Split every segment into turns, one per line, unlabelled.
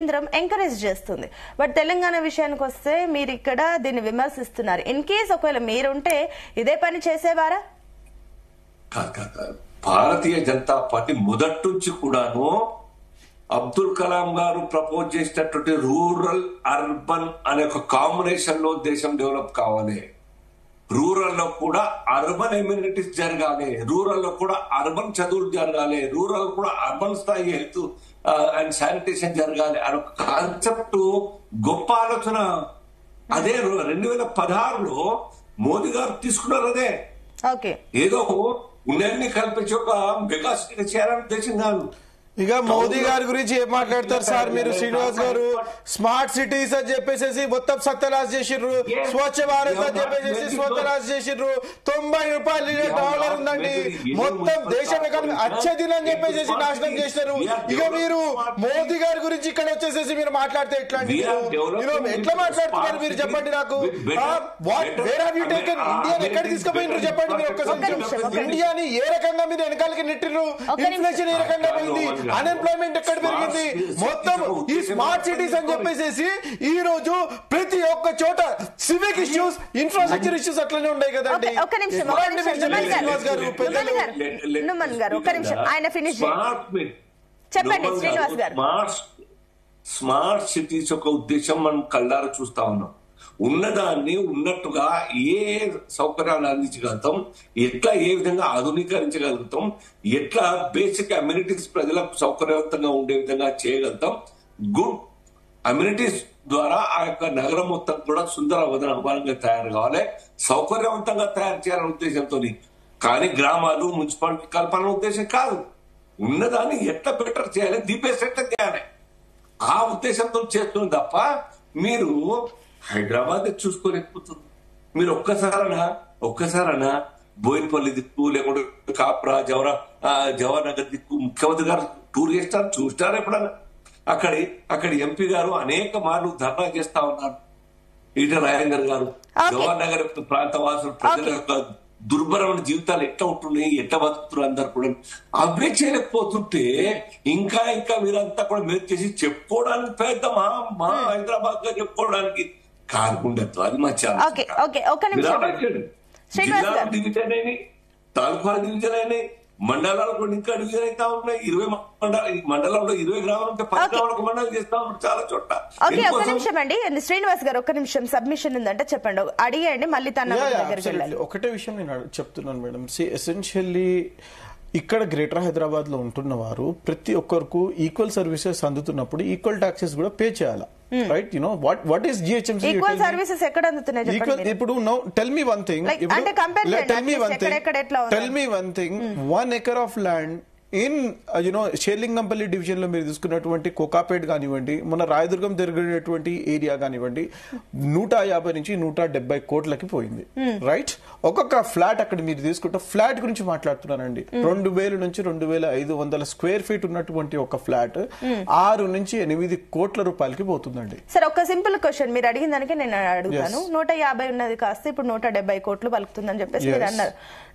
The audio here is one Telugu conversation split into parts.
కేంద్రం ఎంకరేజ్ చేస్తుంది. బట్ తెలంగాణ విషయానికి వస్తే మీరు ఇక్కడ దీన్ని విమర్శిస్తున్నారు. ఇన్ కేస్ ఒకవేళ మీరుంటే ఇదే పని చేసేవారా?
భారతీయ జనతా పార్టీ మొదటి నుంచి కూడాను అబ్దుల్ కలాం గారు ప్రపోజ్ చేసినటువంటి రూరల్ అర్బన్ అనే ఒక కాంబినేషన్ లో దేశం డెవలప్ కావాలి. రూరల్ లో కూడా అర్బన్ ఎమ్యూనిటీస్ జరగాలి, రూరల్ లో కూడా అర్బన్ చదువులు జరగాలి, రూరల్ కూడా అర్బన్ స్థాయి హెల్త్ అండ్ శానిటేషన్ జరగాలి అనే ఒక కాన్సెప్ట్ గొప్ప ఆలోచన. అదే 2016లో మోదీ గారు తీసుకున్నారు. అదే ఏదో ఉన్నన్ని కల్పించి ఒక మెగా సిటీగా చేయాలని ఉద్దేశం కాదు.
ఇక మోదీ గారి గురించి ఏం మాట్లాడతారు సార్ మీరు? శ్రీనివాస్ గారు స్మార్ట్ సిటీస్ అని చెప్పేసి మొత్తం సత్యనాశ చేసిర్రు, స్వచ్ఛ భారత్ అని చెప్పేసి స్వచ్ఛనాశ చేసిర్రు, $90 ఉందండి, మొత్తం దేశం ఎకానమీ అచ్చదిన అని చెప్పేసి నాశనం చేసినారు. ఇక మీరు మోదీ గారి గురించి ఇక్కడ వచ్చేసేసి మీరు మాట్లాడితే ఎట్లా అండి? ఎట్లా మాట్లాడుతున్నారు మీరు చెప్పండి నాకు. వేర్ హావ్ యూ టేకెన్ ఇండియాని ఎక్కడ తీసుకుపోయినారు చెప్పండి మీరు ఒక్కసారి. ఇండియాని ఏ రకంగా మీరు వెనకాలకి నెట్టిర్రు, ఇన్ఫ్లేషన్ ఏ రకంగా పోయింది, అన్ఎంప్లాయ్మెంట్ ఎక్కడ పెరిగింది, మొత్తం ఈ స్మార్ట్ సిటీస్ అని చెప్పేసి ఈ రోజు ప్రతి ఒక్క చోట సివిక్ ఇష్యూస్, ఇన్ఫ్రాస్ట్రక్చర్ ఇష్యూస్ అట్లనే ఉన్నాయి కదండి.
చెప్పండి శ్రీనివాస్ గారు.
స్మార్ట్ సిటీస్ యొక్క ఉద్దేశం మనం కళ్ళారా చూస్తా ఉన్నాం. ఉన్నదాన్ని ఉన్నట్టుగా ఏ సౌకర్యాలు అందించగలుగుతాం, ఎట్లా ఏ విధంగా ఆధునీకరించగలుగుతాం, ఎట్లా బేసిక్ అమ్యూనిటీస్ ప్రజలకు సౌకర్యవంతంగా ఉండే విధంగా చేయగలుగుతాం. గుడ్ అమ్యూనిటీస్ ద్వారా ఆ యొక్క నగరం మొత్తం కూడా సుందర వదనంగా తయారు కావాలి, సౌకర్యవంతంగా తయారు చేయాలనే ఉద్దేశంతో. కానీ గ్రామాలు మున్సిపాలిటీ కల్పాలనే ఉద్దేశం కాదు. ఉన్నదాన్ని ఎట్లా బెటర్ చేయాలి, ది బెస్ట్ ఎట్లా చేయాలి ఆ ఉద్దేశంతో చేస్తుంది తప్ప మీరు హైదరాబాద్ చూసుకోలేకపోతుంది. మీరు ఒక్కసారనా బోయినపల్లి దిక్కు లేకుంటే కాప్రా జవహర్ నగర్ దిక్కు ముఖ్యమంత్రి గారు టూర్ చేస్తారు, చూస్తారు ఎప్పుడన్నా? అక్కడి ఎంపీ గారు అనేక మార్లు ధర్నా చేస్తా ఉన్నారు. ఈటల రాజేందర్ గారు జవహర్ నగర్ ప్రాంత వాసులు ప్రజల యొక్క దుర్భరమైన జీవితాలు ఎట్లా ఉంటున్నాయి, ఎట్లా బతుకుతున్నారు అందరు కూడా అవే చేయలేకపోతుంటే ఇంకా మీరంతా కూడా మీరు చేసి చెప్పుకోవడానికి పెద్ద మా హైదరాబాద్ గా చెప్పుకోవడానికి కాకుండా అది మా జిల్లా డివిజన్ అయినాయి, తాలూకా డివిజన్ అయినాయి, మండలాలు కూడా ఇంకా డివిజన్ అయితే ఉన్నాయి. 20 మండలంలో 20 గ్రామాలు ఉంటే 10 గ్రామాలకు మండలం చేస్తా ఉన్నారు చాలా చోట్ల.
ఒక నిమిషం అండి శ్రీనివాస్ గారు, ఒక్క నిమిషం సబ్మిషన్ ఉందంటే చెప్పండి, అడిగండి మళ్ళీ తన దగ్గరికి వెళ్ళాలి.
ఒకటే విషయం నేను చెప్తున్నాను మేడం. ఎసెన్షియల్లీ ఇక్కడ గ్రేటర్ హైదరాబాద్ లో ఉంటున్న వారు ప్రతి ఒక్కరికి ఈక్వల్ సర్వీసెస్ అందుతున్నప్పుడు ఈక్వల్ టాక్సెస్ కూడా పే చేయాలి. Right? You know what is GHMC
equal services ఎక్కడ అందుతున్నాయి చెప్పండి.
ఇప్పుడు tell me one thing, 1 acre of land in Serilingampally division లో మీరు తీసుకున్నటువంటి కోకాపేట్ కానివ్వండి, మన రాయదుర్గం జరిగినటువంటి ఏరియా కానివ్వండి, 150 నుంచి 170 కోట్లకి పోయింది. రైట్? ఒక్కొక్క ఫ్లాట్ అక్కడ మీరు తీసుకుంటే ఫ్లాట్ గురించి మాట్లాడుతున్నానండి. 2000 నుంచి 2500 స్క్వేర్ ఫీట్ ఉన్నటువంటి ఒక ఫ్లాట్ 6 నుంచి 8 కోట్ల రూపాయలకి పోతుందండి.
సరే, ఒక సింపుల్ క్వశ్చన్ మీరు అడిగిన దానికి నేను అడుగుతాను. 150 ఉన్నది కాస్త ఇప్పుడు 170 కోట్లు పలుకుతుందని చెప్పేసి మీరు అన్నారు.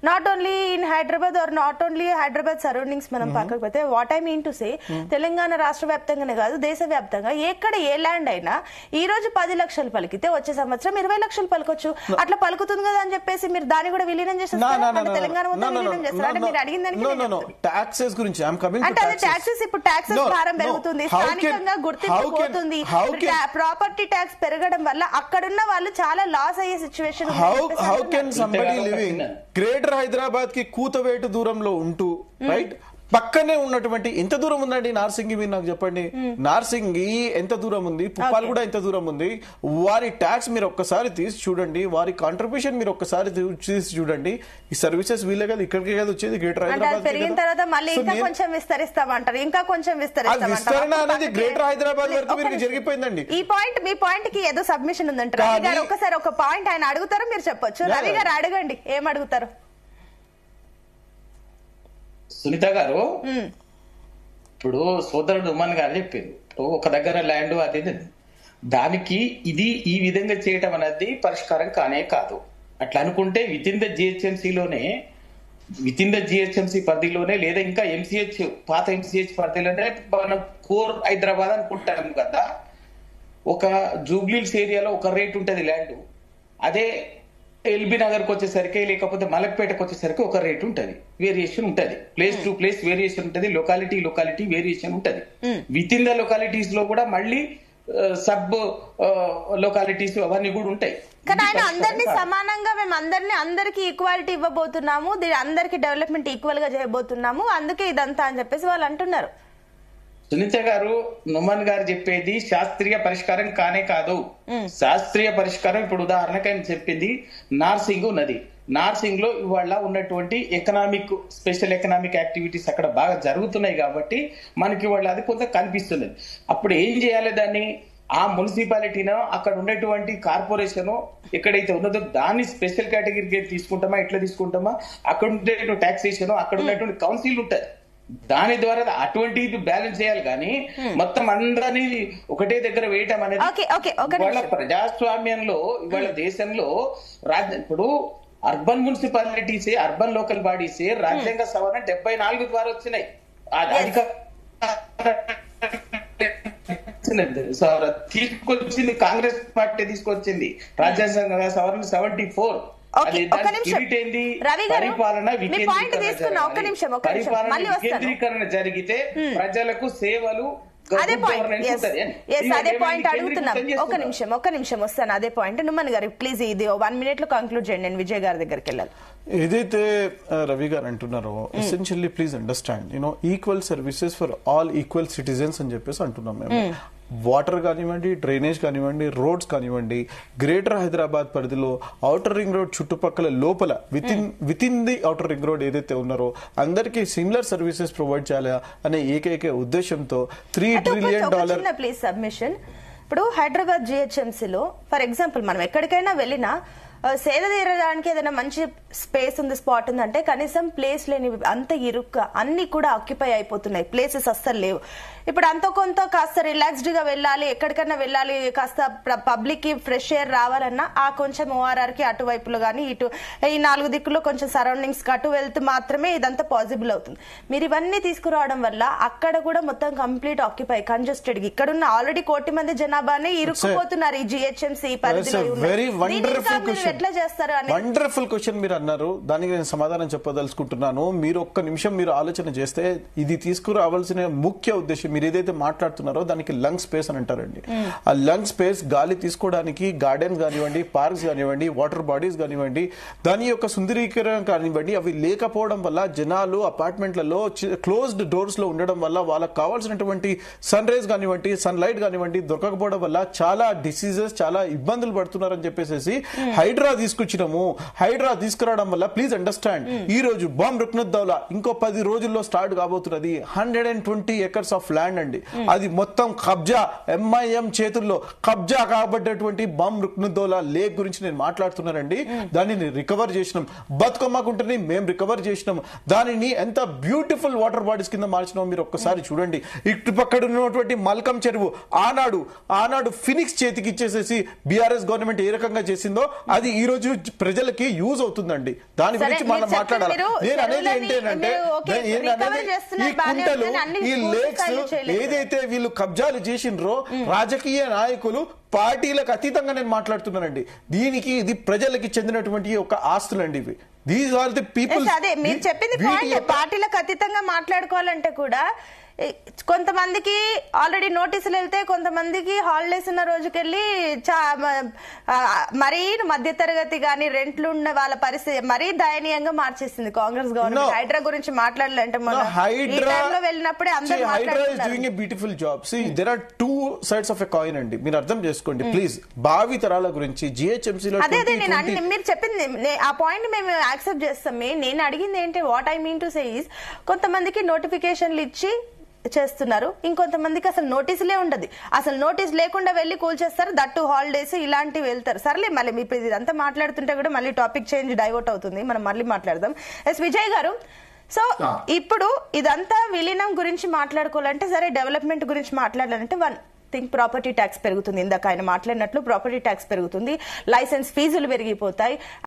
Not only in Hyderabad or not only Hyderabad surroundings మనం పక్కకపోతే what I mean to say Telangana రాష్ట్ర వ్యాప్తంగానే కాదు దేశ వ్యాప్తంగా ఎక్కడ ఏ ల్యాండ్ అయినా ఈ రోజు 10 లక్షలు పలికితే వచ్చే సంవత్సరం 20 లక్షలు పలకొచ్చు. అట్లా పలుకుతుంది కదా అని చెప్పేసి మీరు దాన్ని కూడా విలీనం చేస్తారు, తెలంగాణ మొత్తం విలీనం చేస్తారు అంటే మీరు అడిగిన దానికి
టాక్సెస్ గురించి
అంటే అదే టాక్సెస్. ఇప్పుడు టాక్సెస్ భారం పెరుగుతుంది, స్థానికంగా గుర్తింపు పోతుంది, ప్రాపర్టీ ట్యాక్స్ పెరగడం వల్ల అక్కడున్న వాళ్ళు చాలా లాస్ అయ్యే situation.
How can somebody living greater Hyderabad కి కూతవేటు దూరంలో ఉంటూ రైట్ పక్కనే ఉన్నటువంటి ఎంత దూరం ఉందండి నార్సింగి? మీరు నాకు చెప్పండి. నార్సింగి ఎంత దూరం ఉంది, పుప్పాలు కూడా ఎంత దూరం ఉంది. వారి ట్యాక్స్ మీరు ఒక్కసారి తీసి చూడండి, వారి కాంట్రిబ్యూషన్ మీరు ఒక్కసారి తీసి చూడండి. ఈ సర్వీసెస్ వీళ్ళే కదా ఇక్కడికే కదా వచ్చేది గ్రేటర్ హైదరాబాద్.
పెరిగిన తర్వాత మళ్ళీ ఇంకా కొంచెం విస్తరిస్తామంటారు, ఇంకా కొంచెం
విస్తరణ అనేది గ్రేటర్ హైదరాబాద్ వరకు మీరు జరిగిపోయిందండి.
ఈ పాయింట్ మీ పాయింట్ కి ఏదో సబ్మిషన్ ఉందంటారు. రవి గారు ఒకసారి ఒక పాయింట్ ఆయన అడుగుతారు, మీరు చెప్పొచ్చు. రవి గారు అడగండి, ఏం అడుగుతారు?
సునీత గారు, ఇప్పుడు సోదరుడు ఉమ్మన్ గారు చెప్పింది, ఇప్పుడు ఒక దగ్గర ల్యాండ్ అది దానికి ఇది ఈ విధంగా చేయటం అనేది పరిష్కారం కానే కాదు. అట్లా అనుకుంటే విత్ ఇన్ ద జిహెచ్ఎంసీలోనే విత్ ఇన్ ద జిహెచ్ఎంసీ పరిధిలోనే లేదా ఇంకా ఎంసీహెచ్ పాత ఎంసీహెచ్ పరిధిలోనే మనం కోర్ హైదరాబాద్ అనుకుంటాం కదా. ఒక జూబ్లీహిల్స్ ఏరియాలో ఒక రేట్ ఉంటది ల్యాండ్, అదే ఎల్బీ నగర్కి వచ్చేసరికి లేకపోతే మలక్పేటకు వచ్చేసరికి ఒక రేట్ ఉంటది, వేరియేషన్ ఉంటది. ప్లేస్ టు ప్లేస్ వేరియేషన్ ఉంటది, లొకాలిటీ వేరియేషన్ ఉంటది. విత్ ఇన్ ద లొకాలిటీస్ లో కూడా మళ్ళీ సబ్ లొకాలిటీస్ అవన్నీ కూడా ఉంటాయి.
కానీ ఆయన అందరినీ సమానంగా మేము అందరికి ఈక్వాలిటీ ఇవ్వబోతున్నాము, అందరికి డెవలప్మెంట్ ఈక్వల్ గా చేయబోతున్నాము, అందుకే ఇదంతా అని చెప్పేసి వాళ్ళు అంటున్నారు.
సునీత గారు, నుమన్ గారు చెప్పేది శాస్త్రీయ పరిష్కారం కానే కాదు. శాస్త్రీయ పరిష్కారం ఇప్పుడు ఉదాహరణకు ఆయన చెప్పింది నార్సింగ్ ఉన్నది. నార్సింగ్ లో ఇవాళ ఉన్నటువంటి స్పెషల్ ఎకనామిక్ యాక్టివిటీస్ అక్కడ బాగా జరుగుతున్నాయి కాబట్టి మనకి ఇవాళ అది కొంత కనిపిస్తున్నది. అప్పుడు ఏం చేయాలి దాన్ని? ఆ మున్సిపాలిటీనో అక్కడ ఉన్నటువంటి కార్పొరేషన్ ఎక్కడైతే ఉన్నదో దాన్ని స్పెషల్ కేటగిరీ తీసుకుంటామా, ఎట్లా తీసుకుంటామా, అక్కడ ఉండేటువంటి టాక్సేషన్, అక్కడ ఉన్నటువంటి కౌన్సిల్ ఉంటుంది, దాని ద్వారా అటువంటి బ్యాలెన్స్ చేయాలి. కానీ మొత్తం అందరినీ ఒకటే దగ్గర వేయటం అనేది ఇవాళ ప్రజాస్వామ్యంలో ఇవాళ దేశంలో ఇప్పుడు అర్బన్ మున్సిపాలిటీసే, అర్బన్ లోకల్ బాడీసే రాజ్యాంగ సవరణ 74 ద్వారా వచ్చినాయి. తీసుకొచ్చింది కాంగ్రెస్ పార్టీ, తీసుకొచ్చింది రాజ్యాంగ సవరణ 74. వికేంద్రీకరణ జరిగితే ప్రజలకు సేవలు,
అదే పాయింట్ అడుగుతున్నాం. ఒక్క నిమిషం వస్తాను, అదే పాయింట్. నుమన్ గారు ప్లీజ్ ఇది 1 minute లో కంక్లూడ్ చేయండి, నేను విజయ్ గారి దగ్గరికి వెళ్ళాలి.
ఏదైతే రవి గారు అంటున్నారో essentially please understand, equal services for all equal citizens అని చెప్పేసి అంటున్నాం మేము. వాటర్ కానివ్వండి, డ్రైనేజ్ కానివ్వండి, రోడ్స్ కానివ్వండి, గ్రేటర్ హైదరాబాద్ పరిధిలో ఔటర్ రింగ్ రోడ్ చుట్టుపక్కల లోపల with in the outer ring road ఏదైతే ఉన్నారో అందరికీ సిమిలర్ సర్వీసెస్ ప్రొవైడ్ చేయాలా అనే ఏకైక ఉద్దేశంతో $3 trillion
ప్లీజ్ సబ్మిషన్. ఇప్పుడు హైదరాబాద్ జిహెచ్ఎంసీలో ఫర్ ఎగ్జాంపుల్ మనం ఎక్కడికైనా వెళ్ళినా సేద తీరడానికి ఏదైనా మంచి స్పేస్ ఉంది, స్పాట్ ఉంది అంటే కనీసం ప్లేస్ లేని అంత ఇరుక్క అన్ని కూడా ఆక్యుపై అయిపోతున్నాయి, ప్లేసెస్ అస్సలు లేవు. ఇప్పుడు అంత కొంత కాస్త రిలాక్స్డ్ గా వెళ్ళాలి, ఎక్కడికైనా వెళ్ళాలి, కాస్త పబ్లిక్ కి ఫ్రెష్ ఎయిర్ రావాలన్నా ఆ కొంచెం ఓఆర్ఆర్ కి అటువైపులో గానీ ఇటు ఈ 4 దిక్కుల్లో కొంచెం సరౌండింగ్స్ కి అటు వెళ్తూ మాత్రమే ఇదంతా పాసిబుల్ అవుతుంది. మీరు ఇవన్నీ తీసుకురావడం వల్ల అక్కడ కూడా మొత్తం కంప్లీట్ ఆక్యుపై కంజెస్టెడ్, ఇక్కడున్న ఆల్రెడీ 1 కోటి మంది జనాభాని ఇరుక్కుపోతున్నారు ఈ జిహెచ్ఎంసీ పరిధిలో. ఎట్లా చేస్తారు?
వండర్ఫుల్ క్వశ్చన్ మీరు అన్నారు, దానికి నేను సమాధానం చెప్పదలుచుకుంటున్నాను. మీరు ఒక్క నిమిషం మీరు ఆలోచన చేస్తే ఇది తీసుకురావాల్సిన ముఖ్య ఉద్దేశం మీరు ఏదైతే మాట్లాడుతున్నారో దానికి లంగ్ స్పేస్ అని అంటారండి. ఆ లంగ్ స్పేస్ గాలి తీసుకోవడానికి గార్డెన్స్ కానివ్వండి, పార్క్స్ కానివ్వండి, వాటర్ బాడీస్ కానివ్వండి, దాని యొక్క సుందరీకరణ కానివ్వండి, అవి లేకపోవడం వల్ల జనాలు అపార్ట్మెంట్లలో క్లోజ్డ్ డోర్స్ లో ఉండడం వల్ల వాళ్ళకి కావాల్సినటువంటి సన్ రైజ్ కానివ్వండి, సన్ లైట్ కానివ్వండి దొరకకపోవడం వల్ల చాలా డిసీజెస్, చాలా ఇబ్బందులు పడుతున్నారని చెప్పేసి హైడ్రా తీసుకొచ్చినాము. హైడ్రా తీసుకురావడం వల్ల ప్లీజ్ అండర్స్టాండ్, ఈ రోజు బాంబ్ రుక్నుద్దౌలా ఇంకో 10 రోజుల్లో స్టార్ట్ కాబోతున్నది. 120 acres ఆఫ్ ల్యాండ్ అండి, అది మొత్తం కబ్జా, ఎంఐఎం చేతుల్లో కబ్జా కాబడ్డటువంటి బాంబ్ రుక్నుద్దౌలా లేక్ గురించి నేను మాట్లాడుతున్నానండి. దానిని రికవర్ చేసినాం, బతుకమ్మకుంటని మేము రికవర్ చేసినాం, దానిని ఎంత బ్యూటిఫుల్ వాటర్ బాడీస్ కింద మార్చినాం మీరు ఒక్కసారి చూడండి. ఇటు పక్కన ఉన్నటువంటి మల్కం చెరువు ఆనాడు ఫినిక్స్ చేతికి ఇచ్చేసేసి బీఆర్ఎస్ గవర్నమెంట్ ఏ రకంగా చేసిందో అది ఈ రోజు ప్రజలకి యూజ్ అవుతుందండి. దాని గురించి మనం మాట్లాడాలి. నేను అనేది ఏంటంటే ఈ కుంటలు, ఈ లేక్స్ ఏదైతే వీళ్ళు కబ్జాలు చేసిండ్రో రాజకీయ నాయకులు పార్టీలకు అతీతంగా నేను మాట్లాడుతున్నానండి. దీనికి ఇది ప్రజలకి చెందినటువంటి ఒక ఆస్తులండి ఇవి. These are the people.
అదే మీరు చెప్పింది పాయింట్. పార్టీలకు అతీతంగా మాట్లాడుకోవాలంటే కూడా కొంతమందికి ఆల్రెడీ నోటీసులు వెళ్తే కొంతమందికి హాలిడేస్ ఉన్న రోజుకెళ్ళి మరీ మధ్యతరగతి గాని రెంట్లు ఉన్న వాళ్ళ పరిస్థితి మరీ దయనీయంగా మార్చేసింది కాంగ్రెస్ గవర్నమెంట్. హైడ్రా గురించి మాట్లాడాలంటే వెళ్ళినప్పుడే అందరూ
beautiful job. There are 2 sides of a coin అండి, మీరు అర్థం చేసుకోండి ప్లీజ్. భావి తరాల గురించి జిహెచ్ఎంసీలో
మీరు చెప్పింది ఆ పాయింట్ మేము యాక్సెప్ట్ చేస్తాం. నేను అడిగింది ఏంటి, what I mean to say is కొంతమందికి నోటిఫికేషన్లు ఇచ్చి చేస్తున్నారు, ఇంకొంతమందికి అసలు నోటీసులే ఉండదు, అసలు నోటీస్ లేకుండా వెళ్లి కూల్చేస్తారు, దట్టు హాలిడేస్ ఇలాంటివి వెళ్తారు. సర్లే మళ్ళీ ఇప్పుడు ఇదంతా మాట్లాడుతుంటే కూడా మళ్ళీ టాపిక్ చేంజ్ డైవర్ట్ అవుతుంది, మనం మళ్ళీ మాట్లాడదాం. ఎస్ విజయ్ గారు, సో ఇప్పుడు ఇదంతా విలీనం గురించి మాట్లాడుకోవాలంటే సరే, డెవలప్మెంట్ గురించి మాట్లాడాలంటే ప్రాపర్టీ ట్యాక్స్ పెరుగుతుంది. ఇందాక ఆయన మాట్లాడినట్లు ప్రాపర్టీ ట్యాక్స్ పెరుగుతుంది, లైసెన్స్ ఫీజులు పెరిగిపోతాయి.